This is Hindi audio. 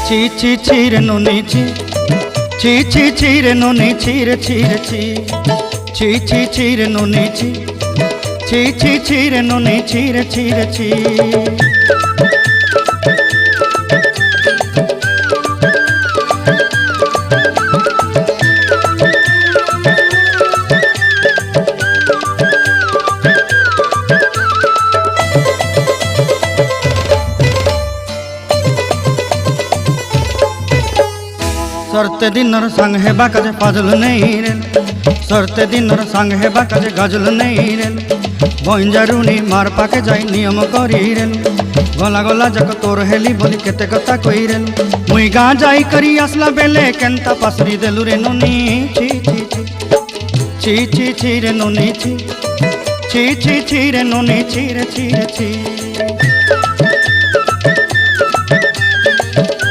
ছি ছি ছি রে নুনি ছি, ছি ছি ছি রে নুনি ছি রে ছি রে ছি, ছি ছি ছি রে নুনি ছি, ছি ছি ছি রে নুনি ছি রে ছি রে ছি। सरते दिनर संग हेबा काजे फाजल नहीं रेल, सरते दिनर संग हेबा काजे गाजल नहीं रेल, बंजारुनी मार पाके जाई नियम करी रेल, गला गला जक तोर हेली बोली केते कथा कई रेल, मुई गाँ जाई करी आसला बेले केंता पासरी देलु रे नुनी ची ची ची, ची ची ची रे नुनी ची, ची ची ची रे नुनी ची रे ची रे ची।